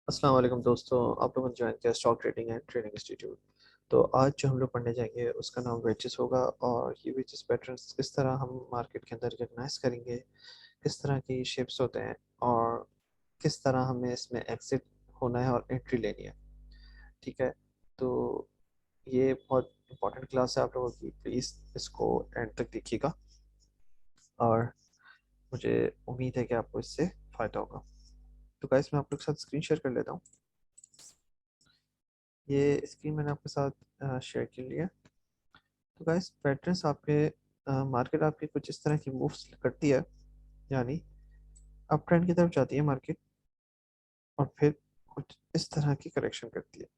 अस्सलाम वालेकुम दोस्तों। आप लोगों ने ज्वाइन किया stock trading and trading institute. तो आज जो हम लोग पढ़ने जाएंगे उसका नाम वेजेस होगा, और ये वेजेस पैटर्न्स किस तरह हम मार्केट के अंदर रिकग्नाइज करेंगे, किस तरह की शेप्स होते हैं, और किस तरह हमें इसमें एग्जिट होना है और एंट्री लेनी है। ठीक है। तो ये बहुत इंपॉर्टेंट क्लास है आप लोगों की, प्लीज़ इसको एंड तक देखिएगा, और मुझे उम्मीद है कि आपको इससे फ़ायदा होगा। तो गाइस मैं आप लोग के साथ स्क्रीन शेयर कर लेता हूँ। ये स्क्रीन मैंने आपके साथ शेयर कर लिया। तो गाइस पैटर्न्स आपके मार्केट आपके कुछ इस तरह की मूव्स करती है, यानी अप ट्रेंड की तरफ जाती है मार्केट, और फिर कुछ इस तरह की करेक्शन करती है।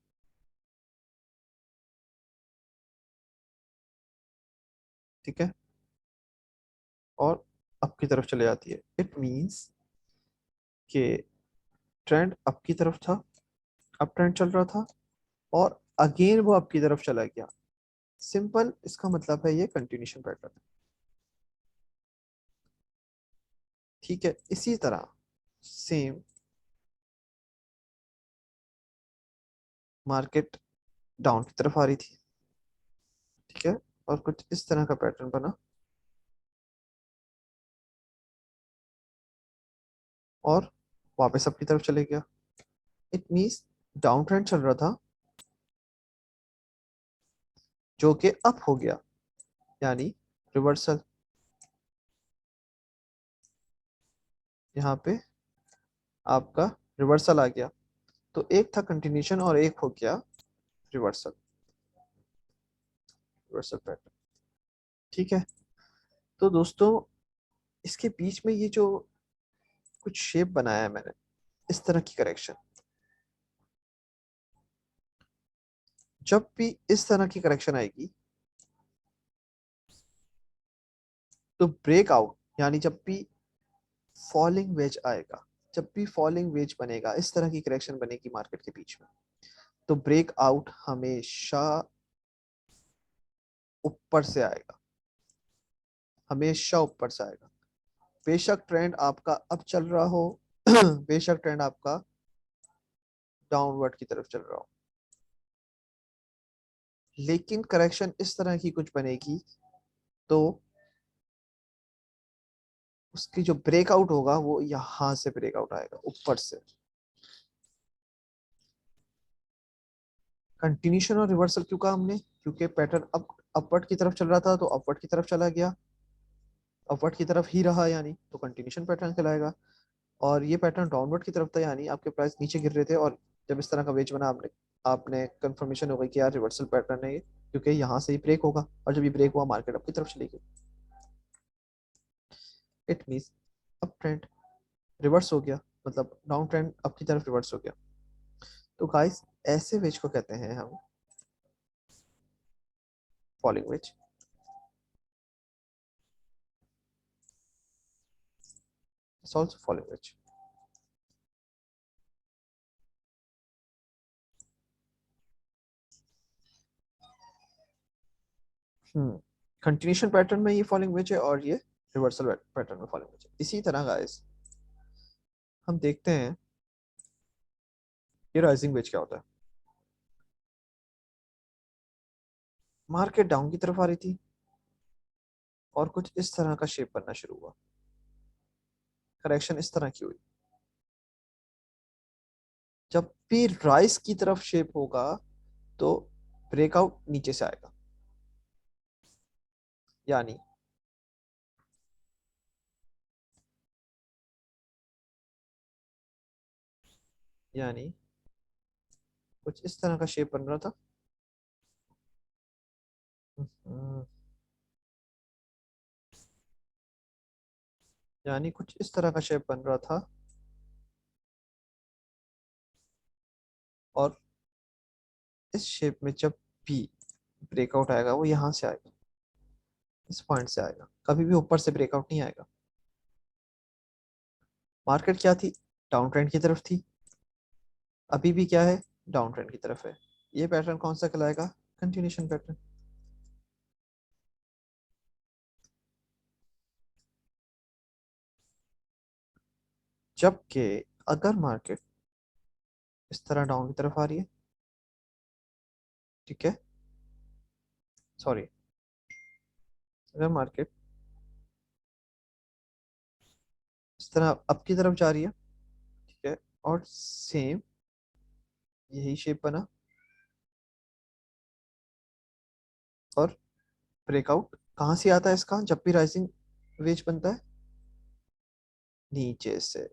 ठीक है। और अप की तरफ चले जाती है। इट मींस कि ट्रेंड अप की तरफ था, अप ट्रेंड चल रहा था, और अगेन वो अप की तरफ चला गया। सिंपल, इसका मतलब है ये कंटिन्यूशन पैटर्न है। ठीक है। इसी तरह सेम मार्केट डाउन की तरफ आ रही थी। ठीक है। और कुछ इस तरह का पैटर्न बना, और वापस अप की तरफ चले गया। इट मीन्स डाउन ट्रेंड चल रहा था जो कि अप हो गया, यानी रिवर्सल। यहाँ पे आपका रिवर्सल आ गया। तो एक था कंटिन्यूशन और एक हो गया रिवर्सल, रिवर्सल पैटर्न। ठीक है। तो दोस्तों इसके बीच में ये जो कुछ शेप बनाया है मैंने, इस तरह की करेक्शन, जब भी इस तरह की करेक्शन आएगी तो ब्रेकआउट, यानी जब भी फॉलिंग वेज आएगा, जब भी फॉलिंग वेज बनेगा, इस तरह की करेक्शन बनेगी मार्केट के बीच में, तो ब्रेकआउट हमेशा ऊपर से आएगा, हमेशा ऊपर से आएगा। बेशक ट्रेंड आपका अप चल रहा हो, बेशक ट्रेंड आपका डाउनवर्ड की तरफ चल रहा हो, लेकिन करेक्शन इस तरह की कुछ बनेगी तो उसकी जो ब्रेकआउट होगा वो यहां से ब्रेकआउट आएगा, ऊपर से। कंटिन्यूशन और रिवर्सल क्यों कहा हमने? क्योंकि पैटर्न अप अपवर्ड की तरफ चल रहा था, तो अपवर्ड की तरफ चला गया, अपवर्ड की तरफ ही रहा, यानी तो कंटिन्यूशन पैटर्न कहलाएगा। और ये पैटर्न डाउनवर्ड की तरफ था, यानी आपके प्राइस नीचे गिर रहे थे, और जब इस तरह का वेज बना, आपने आपने कंफर्मेशन हो गई कि यार रिवर्सल पैटर्न है ये, क्योंकि यहाँ से ही ब्रेक होगा, और जब ये ब्रेक हुआ मार्केट अप की तरफ चली गई। It means up trend reverse हो गया, मतलब डाउन ट्रेंड अप की तरफ रिवर्स हो गया। तो गाइस ऐसे वेज को कहते हैं हम falling veg. It's also falling veg. Continuation pattern में ये फॉलिंग वेज है, और ये रिवर्सल पैटर्न में फॉलिंग वेज है। इसी तरह गाइस हम देखते हैं ये राइजिंग वेज क्या होता है। मार्केट डाउन की तरफ आ रही थी, और कुछ इस तरह का शेप बनना शुरू हुआ, करेक्शन इस तरह की हुई। जब भी राइज की तरफ शेप होगा तो ब्रेकआउट नीचे से आएगा, यानी यानी कुछ इस तरह का शेप बन रहा था। हम्म, यानी कुछ इस तरह का शेप बन रहा था, और इस शेप में जब भी ब्रेकआउट आएगा वो यहां से आएगा, इस पॉइंट से आएगा, कभी भी ऊपर से ब्रेकआउट नहीं आएगा। मार्केट क्या थी? डाउन ट्रेंड की तरफ थी। अभी भी क्या है? डाउन ट्रेंड की तरफ है। ये पैटर्न कौन सा कहलाएगा? Continuation pattern. जबकि अगर मार्केट इस तरह डाउन की तरफ आ रही है, ठीक है। सॉरी, अगर मार्केट इस तरह अप की तरफ जा रही है, ठीक है, और सेम यही शेप बना और ब्रेकआउट कहाँ से आता है इसका जब भी राइजिंग वेज बनता है? नीचे से।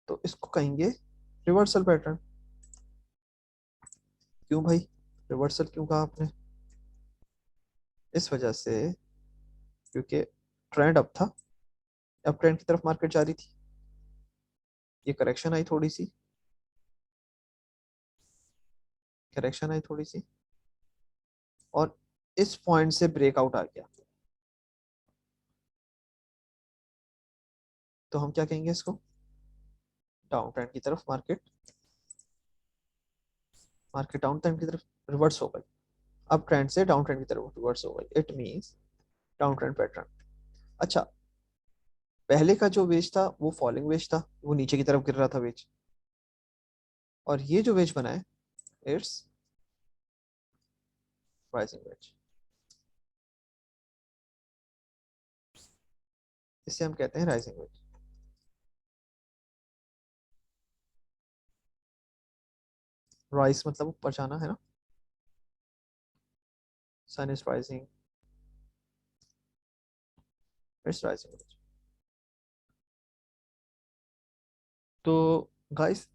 तो इसको कहेंगे रिवर्सल पैटर्न। क्यों भाई, रिवर्सल क्यों कहा आपने? इस वजह से क्योंकि ट्रेंड अप था, अब ट्रेंड की तरफ मार्केट जा रही थी, ये करेक्शन आई थोड़ी सी, करेक्शन आई थोड़ी सी, और इस पॉइंट से ब्रेकआउट आ गया, तो हम क्या कहेंगे इसको? डाउन ट्रेंड की तरफ मार्केट, मार्केट डाउन ट्रेंड की तरफ रिवर्स हो गई, अब ट्रेंड से डाउन ट्रेंड की तरफ रिवर्स हो गई, it means down trend pattern. अच्छा, पहले का जो वेज था वो फॉलिंग वेज था, वो नीचे की तरफ गिर रहा था वेज, और ये जो वेज बना है इट्स राइजिंग वेज, इसे हम कहते हैं राइजिंग वेज। राइज मतलब ऊपर जाना है ना, sun is rising, it's rising wedge. तो गाइस,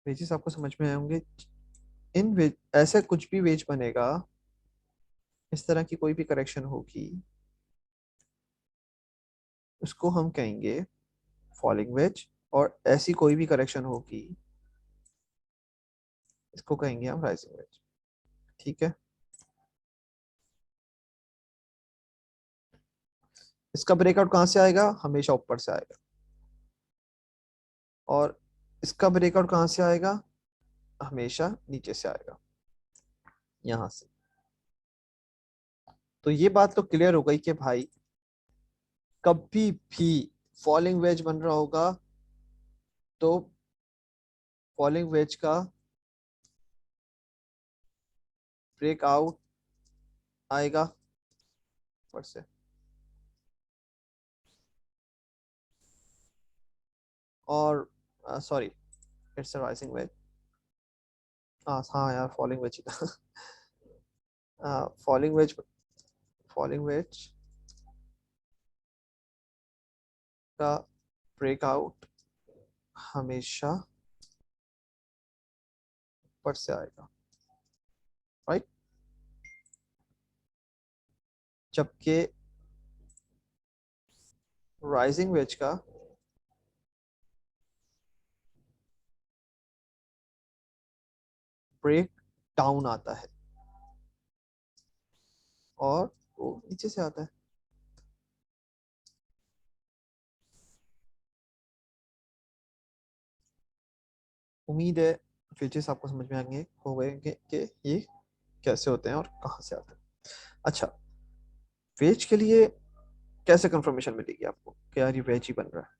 वेजेस आपको समझ में आए होंगे। इन वेज ऐसे कुछ भी वेज बनेगा, इस तरह की कोई भी करेक्शन होगी, उसको हम कहेंगे फॉलिंग वेज, और ऐसी कोई भी करेक्शन होगी, इसको कहेंगे हम राइजिंग वेज, ठीक है। इसका ब्रेकआउट कहाँ से आएगा? हमेशा ऊपर से आएगा। और इसका ब्रेकआउट कहाँ से आएगा? हमेशा नीचे से आएगा, यहां से। तो ये बात तो क्लियर हो गई कि भाई कभी भी फॉलिंग वेज बन रहा होगा तो फॉलिंग वेज का ब्रेकआउट आएगा ऊपर से, और sorry, it's a rising veg. हाँ हाँ यार, फॉलिंग वेज ही था। फॉलिंग वेज, फॉलिंग वेज का ब्रेकआउट हमेशा ऊपर से आएगा, राइट। जबकि राइजिंग वेज का ब्रेक डाउन आता है और वो नीचे से आता है। उम्मीद है फीचर्स आपको समझ में आएंगे हो गए कि ये कैसे होते हैं और कहाँ से आते हैं। अच्छा, वेज के लिए कैसे कंफर्मेशन मिलेगी आपको कि यार ये वेज ही बन रहा है?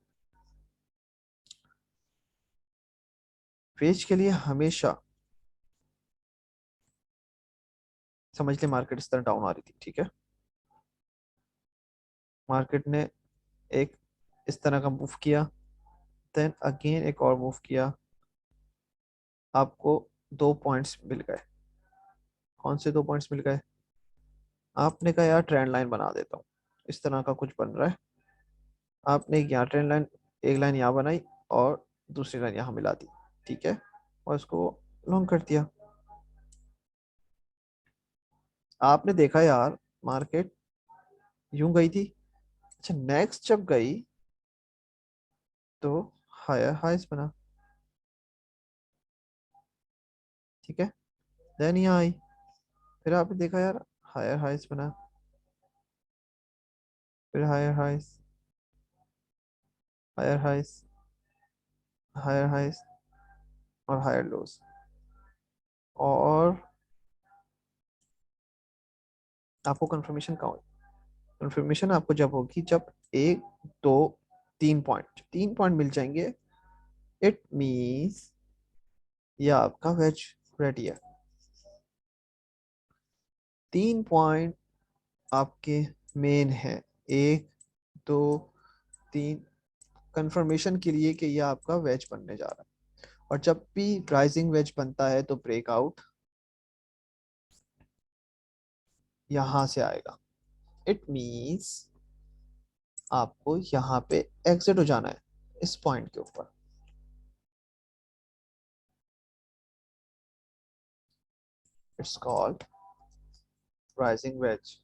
वेज के लिए हमेशा समझ ले, मार्केट इस तरह डाउन आ रही थी, ठीक है, मार्केट ने एक इस तरह का मूव किया, देन अगेन एक और मूव किया, आपको दो पॉइंट्स मिल गए। कौन से दो पॉइंट्स मिल गए? आपने कहा यार ट्रेंड लाइन बना देता हूँ, इस तरह का कुछ बन रहा है, आपने एक यहाँ ट्रेंड लाइन, एक लाइन यहाँ बनाई और दूसरी लाइन यहाँ मिला दी, ठीक है, और इसको लॉन्ग कर दिया। आपने देखा यार मार्केट यूं गई थी, अच्छा नेक्स्ट जब गई तो हायर हाइस बना, ठीक है, देन यहाँ आई, फिर आपने देखा यार हायर हाइस बना, फिर हायर हाइस, हायर हाइस, हायर हाइस, और हायर लोस, और आपको कंफर्मेशन कहाँ हुई? कंफर्मेशन आपको जब होगी जब 1 2 3 पॉइंट मिल जाएंगे, इट मीन्स ये आपका वेज रेडी है। 3 पॉइंट आपके मेन है, 1 2 3, कंफर्मेशन के लिए कि ये आपका वेज बनने जा रहा है। और जब भी राइजिंग वेज बनता है तो ब्रेकआउट यहां से आएगा। इट मीन्स आपको यहाँ पे एग्जिट हो जाना है इस पॉइंट के ऊपर। It's called rising veg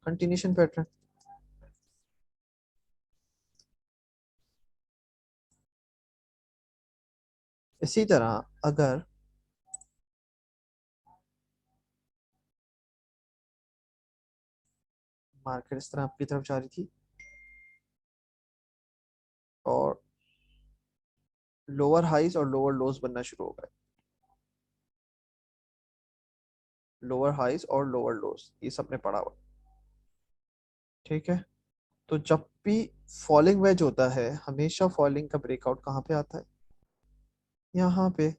continuation pattern. इसी तरह अगर मार्केट इस तरह आपकी तरफ जा रही थी और लोअर हाइज और लोअर लोज बनना शुरू हो गए, लोअर हाइज और लोअर लोज ये सब ने पड़ा हुआ, ठीक है। तो जब भी फॉलिंग वेज होता है हमेशा फॉलिंग का ब्रेकआउट कहाँ पे आता है, यहाँ पे।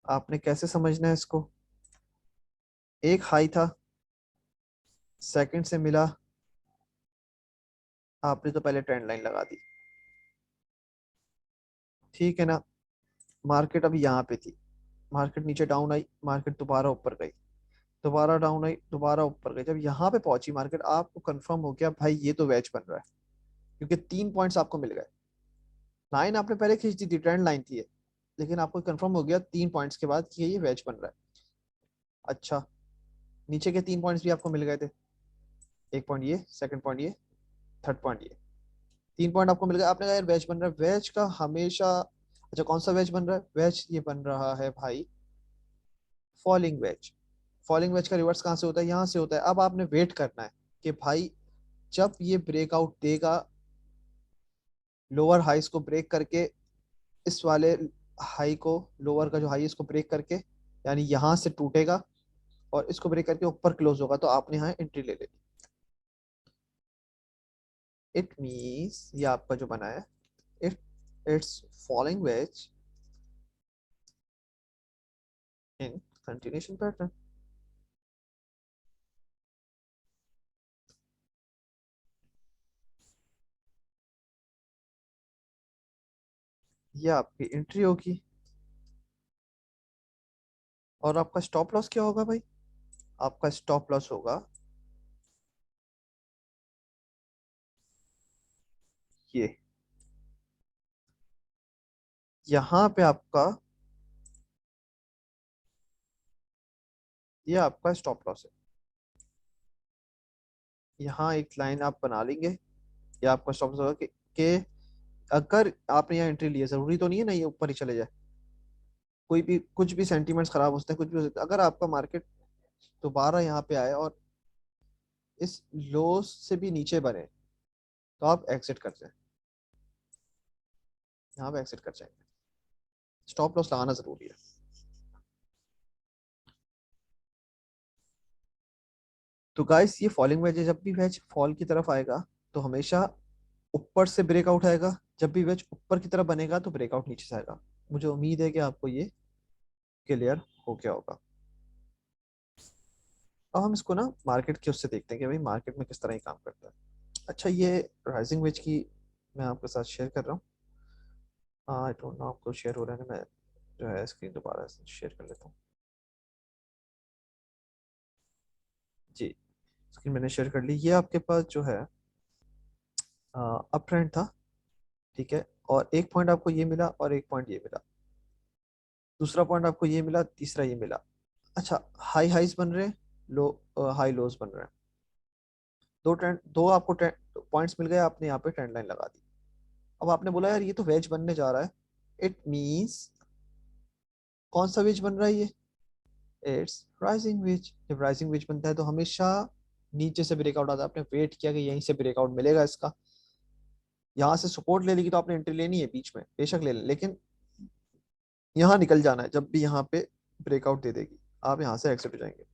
आपने कैसे समझना है इसको, एक हाई था, सेकंड से मिला, आपने तो पहले ट्रेंड लाइन लगा दी, ठीक है ना। मार्केट अभी यहाँ पे थी, मार्केट नीचे डाउन आई, मार्केट दोबारा ऊपर गई, दोबारा डाउन आई, दोबारा ऊपर गई। जब यहाँ पे पहुंची मार्केट आपको कंफर्म हो गया भाई ये तो वेज बन रहा है, क्योंकि 3 पॉइंट्स आपको मिल गए। लाइन आपने पहले खींच दी थी, ट्रेंड लाइन थी ये, लेकिन आपको कंफर्म हो गया 3 पॉइंट्स के बाद कि ये वेज बन रहा है। अच्छा, नीचे के 3 पॉइंट्स भी आपको मिल गए थे, एक पॉइंट ये, सेकंड पॉइंट ये, थर्ड पॉइंट ये, 3 पॉइंट आपको मिल गए। आपने कहा यार वेज बन रहा है, वेज का हमेशा। अच्छा कौन सा वेज बन रहा है, वेज ये बन रहा है भाई फॉलिंग वेज। फॉलिंग वेज का रिवर्स कहाँ से होता है, यहाँ से होता है। अब आपने वेट करना है कि भाई जब ये ब्रेकआउट देगा लोअर हाइस को ब्रेक करके, इस वाले हाई को, लोअर का जो हाई है इसको ब्रेक करके, यानी यहाँ से टूटेगा और इसको ब्रेक करके ऊपर क्लोज होगा, तो आपने यहाँ एंट्री ले लेनी। इट मीन्स ये आपका जो बना है, it it's falling ways in continuation pattern. ये आपकी एंट्री होगी। और आपका स्टॉप लॉस क्या होगा भाई, आपका स्टॉप लॉस होगा ये, यहाँ पे आपका, ये आपका स्टॉप लॉस है। यहाँ एक लाइन आप बना लेंगे, ये आपका स्टॉप लॉस होगा कि अगर आपने यहाँ एंट्री ली है, जरूरी तो नहीं है ना ये ऊपर ही चले जाए, कोई भी कुछ भी सेंटीमेंट्स खराब हो सकते हैं, कुछ भी हो सकता है। अगर आपका मार्केट दोबारा यहाँ पे आए और इस लो से भी नीचे बने, तो आप एग्जिट कर जाए, यहाँ पे एग्जिट कर जाएंगे। स्टॉप लॉस लगाना जरूरी है। तो गाइस ये फॉलिंग वेज है, जब भी वेज फॉल की तरफ आएगा तो हमेशा ऊपर से ब्रेकआउट आएगा, जब भी वेज ऊपर की तरफ बनेगा तो ब्रेकआउट नीचे से आएगा। मुझे उम्मीद है कि आपको ये क्लियर हो गया होगा। अब हम इसको ना मार्केट के उससे देखते हैं कि भाई मार्केट में किस तरह ही काम करता है। अच्छा ये राइजिंग वेज की मैं आपके साथ शेयर कर रहा हूँ। आई डोंट नो आपको शेयर हो रहा है ना, मैं जो है स्क्रीन दोबारा शेयर कर लेता हूँ। जी, स्क्रीन मैंने शेयर कर ली। ये आपके पास जो है अप ट्रेंड था, ठीक है, और एक पॉइंट आपको ये मिला और एक पॉइंट ये मिला, दूसरा पॉइंट आपको ये मिला, तीसरा ये मिला। अच्छा, हाई हाइज बन रहे हैं, लो हाई लोज बन रहे हैं। दो ट्रेंड, दो आपको पॉइंट्स मिल गए, आपने यहाँ पे ट्रेंड लाइन लगा दी। अब आपने बोला यार ये तो वेज बनने जा रहा है, इट मींस कौन सा वेज बन रहा है ये, इट्स राइजिंग वेज। जब राइजिंग वेज बनता है तो हमेशा नीचे से ब्रेकआउट आता है। आपने वेट किया कि यहीं से ब्रेकआउट मिलेगा इसका, यहाँ से सपोर्ट ले लेगी तो आपने एंट्री लेनी है, बीच में बेशक ले लें, लेकिन यहाँ निकल जाना है। जब भी यहाँ पे ब्रेकआउट दे देगी आप यहाँ से एक्सिट हो जाएंगे।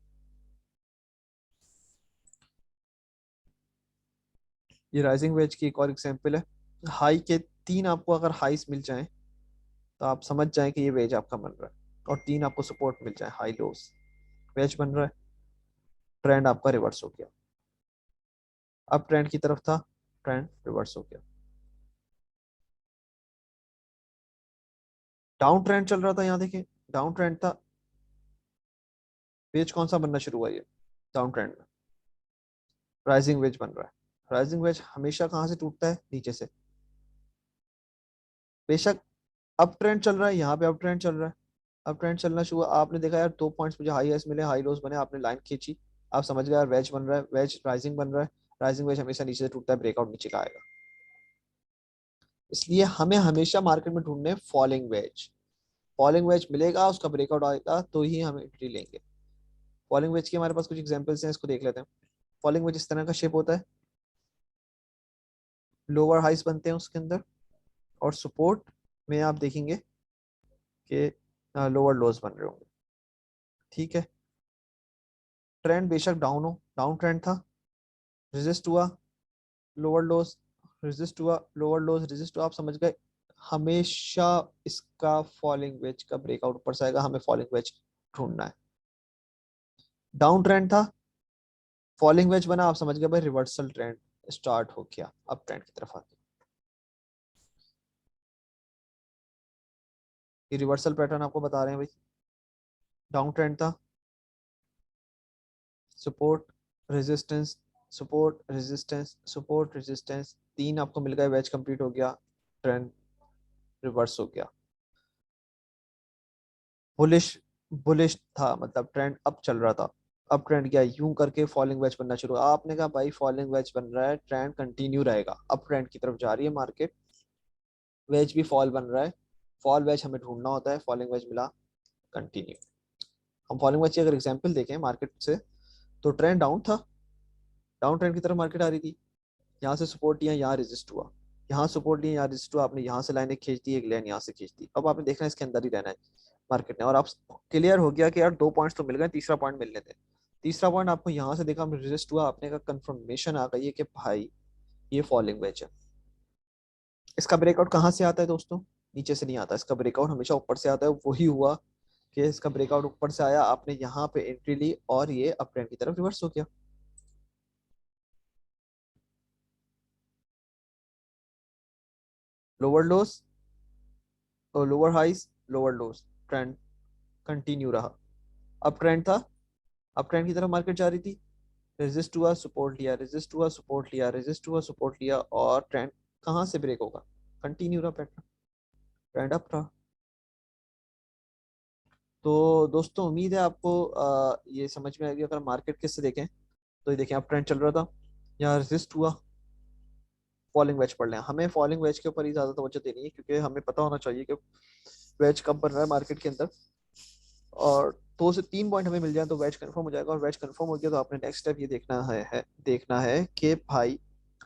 ये राइजिंग वेज की एक और एग्जांपल है। हाई के 3 आपको अगर हाईस मिल जाएं तो आप समझ जाएं कि ये वेज आपका बन रहा है, और 3 आपको सपोर्ट मिल जाए हाई लोस, वेज बन रहा है। ट्रेंड आपका रिवर्स हो गया, अब ट्रेंड की तरफ था, ट्रेंड रिवर्स हो गया। डाउन ट्रेंड चल रहा था, यहाँ देखिए डाउन ट्रेंड था, वेज कौन सा बनना शुरू हुआ, ये डाउन ट्रेंड में राइजिंग वेज बन रहा है। राइजिंग वेज हमेशा कहाँ से टूटता है, नीचे से। बेशक अप ट्रेंड चल रहा है, यहाँ पे अप ट्रेंड चल रहा है, अप ट्रेंड चलना शुरू हुआ, आपने देखा यार 2 पॉइंट्स मुझे हाई एस मिले, हाई लोस बने, आपने लाइन खींची, आप समझ गए यार वेज बन रहा है, वेज राइजिंग बन रहा है। राइजिंग वेज हमेशा नीचे से टूटता है, ब्रेकआउट नीचे का आएगा। इसलिए हमें हमेशा मार्केट में ढूंढने फॉलिंग वेज, फॉलिंग वेज मिलेगा, उसका ब्रेकआउट आएगा तो ही हम एंट्री लेंगे। फॉलिंग वेज की हमारे पास कुछ एग्जांपल्स हैं, इसको देख लेते हैं। फॉलिंग वेज इस तरह का शेप होता है, लोअर हाइस बनते हैं उसके अंदर, और सपोर्ट में आप देखेंगे कि लोअर लोज बन रहे होंगे। ठीक है, ट्रेंड बेशक डाउन हो, डाउन ट्रेंड था, रेजिस्ट हुआ, लोअर लोज, रेजिस्ट हुआ, लोअर लोज, रेजिस्ट हुआ, आप समझ गए। हमेशा इसका फॉलिंग वेज का ब्रेकआउट ऊपर से आएगा, हमें फॉलिंग वेज ढूंढना है। डाउन ट्रेंड था, फॉलिंग वेज बना, आप समझ गए भाई रिवर्सल ट्रेंड स्टार्ट हो गया, अब ट्रेंड की तरफ आ गया। ये रिवर्सल पैटर्न आपको बता रहे हैं भाई। डाउन ट्रेंड था, support, resistance, support, resistance, support, resistance, 3 आपको मिल गए, वेज कंप्लीट हो गया, ट्रेंड रिवर्स हो गया। बुलिश, बुलिश था, मतलब ट्रेंड अप चल रहा था, अब ट्रेंड क्या यूं करके फॉलिंग वेज बनना शुरू हुआ। आपने कहा भाई फॉलिंग वेज बन रहा है, ट्रेंड कंटिन्यू रहेगा, अब ट्रेंड की तरफ जा रही है मार्केट, वेज भी फॉल बन रहा है, फॉल वेज हमें ढूंढना होता है, फॉलिंग वेज मिला, कंटिन्यू। हम फॉलिंग वेज की अगर एग्जांपल देखें मार्केट से, तो ट्रेंड डाउन था, डाउन ट्रेंड की तरफ मार्केट आ रही थी, यहाँ से सपोर्ट लिया, यहाँ रेजिस्ट हुआ, यहाँ सपोर्ट लिया, यहाँ रेजिस्ट हुआ, आपने यहाँ से लाइनें खींच दी, एक लाइन यहाँ से खींच दी, अब आपने देखना है इसके अंदर ही रहना है मार्केट ने, और आप क्लियर हो गया कि यार 2 पॉइंट्स तो मिल गए, तीसरा पॉइंट मिलने थे। तीसरा पॉइंट आपको यहाँ से देखा रेजिस्ट हुआ, आपने का कंफर्मेशन आ गई है कि भाई ये फॉलिंग वेज है। इसका ब्रेकआउट कहाँ से आता है दोस्तों, नीचे से नहीं आता, इसका ब्रेकआउट हमेशा ऊपर से आता है। वही हुआ कि इसका ब्रेकआउट ऊपर से आया, आपने यहाँ पे एंट्री ली, और ये अप ट्रेंड की तरफ रिवर्स हो गया। लोअर लोस और lower highs, lower lows, trend continue रहा, अप ट्रेंड था, अप ट्रेंड की तरफ मार्केट जा रही थी, रेजिस्ट हुआ, सपोर्ट लिया, रेजिस्ट हुआ, सपोर्ट लिया, रेजिस्ट हुआ, सपोर्ट लिया, और ट्रेंड कहाँ से ब्रेक होगा, कंटिन्यू रहा पैटर्न, ट्रेंड अप रहा। तो दोस्तों उम्मीद है आपको ये समझ में आएगी। अगर मार्केट किससे देखें, तो ये देखें अप ट्रेंड चल रहा था, यहाँ रेजिस्ट हुआ, फॉलिंग वेज पढ़ लें, हमें फॉलिंग वेज के ऊपर ही ज्यादा तवज्जो देनी है, क्योंकि हमें पता होना चाहिए कि वेज कब बन रहा है मार्केट के अंदर, और 2 से 3 पॉइंट हमें मिल जाए तो वेज कंफर्म हो जाएगा, और वेज कंफर्म हो गया तो आपने नेक्स्ट स्टेप ये देखना है कि भाई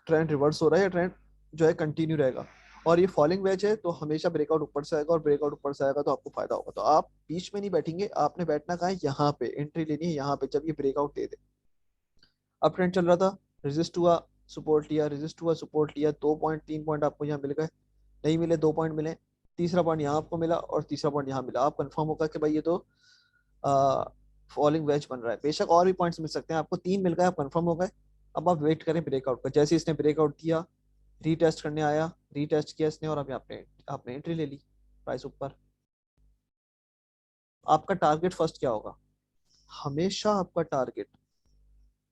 ट्रेंड रिवर्स हो रहा है या ट्रेंड जो है कंटिन्यू रहेगा। और ये फॉलिंग वेज है तो हमेशा ब्रेकआउट ऊपर से आएगा, और ब्रेकआउट ऊपर से आएगा तो आपको फायदा होगा। तो आप बीच में नहीं बैठेंगे, आपने बैठना कहाँ है, यहाँ पे एंट्री लेनी है, यहाँ पे जब ये ब्रेकआउट दे दे। अब ट्रेंड चल रहा था, रेजिस्ट हुआ, सपोर्ट लिया, रेजिस्ट हुआ, सपोर्ट लिया, 2 पॉइंट 3 पॉइंट आपको यहाँ मिल गए, नहीं मिले 2 पॉइंट मिले, तीसरा पॉइंट यहाँ आपको मिला, और तीसरा पॉइंट यहाँ मिला, आप कंफर्म होगा कि भाई ये तो फॉलिंग वेज बन रहा है। बेशक और भी पॉइंट्स मिल सकते हैं, आपको 3 मिल गए, आप कंफर्म हो गए, अब आप वेट करें ब्रेकआउट का। जैसे इसने ब्रेकआउट दिया, रीटेस्ट करने आया, रीटेस्ट किया इसने, और अभी आपने आपने एंट्री ले ली, प्राइस ऊपर। आपका टारगेट फर्स्ट क्या होगा, हमेशा आपका टारगेट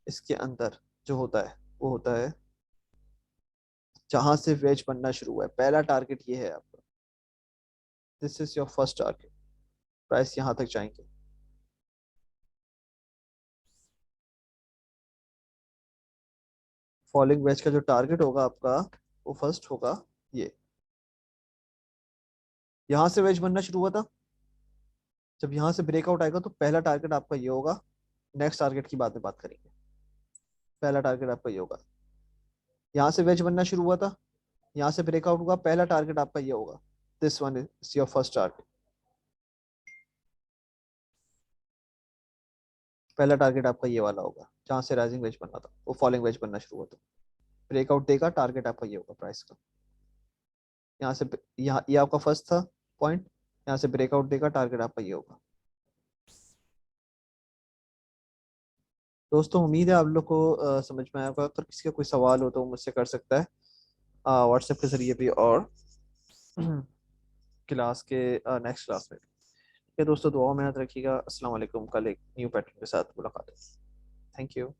इसके अंदर जो होता है वो होता है जहां से वेज बनना शुरू हुआ है, पहला टारगेट ये है आपका, this is your first target, price यहां तक जाएंगे। फॉलिंग वेज का जो टारगेट होगा आपका, वो फर्स्ट होगा ये, यहां से वेज बनना शुरू हुआ था, जब यहाँ से ब्रेकआउट आएगा तो पहला टारगेट आपका ये होगा, नेक्स्ट टारगेट की बाद में बात करेंगे। पहला टारगेट आपका ये होगा, यहाँ से वेज बनना शुरू हुआ था, यहाँ से ब्रेकआउट हुआ, पहला टारगेट आपका ये होगा, this one is your first target. पहला टारगेट आपका ये वाला होगा, जहाँ से राइजिंग वेज बनना था, वो फॉलिंग वेज बनना शुरू हुआ था। ब्रेकआउट देगा, टारगेट आपका ये होगा प्राइस का। यहाँ से यहाँ ये आपका फर्स्ट था पॉइंट, यहाँ से ब्रेकआउट देगा, टारगेट आपका ये होगा। दोस्तों उम्मीद है आप लोग को समझ में आया होगा। अगर किसी का कोई सवाल हो तो वो मुझसे कर सकता है व्हाट्सएप के जरिए भी, और क्लास के नेक्स्ट क्लास में भी। ठीक है दोस्तों, दुआ में याद रखिएगा। अस्सलाम वालेकुम। कल एक न्यू पैटर्न के साथ मुलाकात है। Thank you.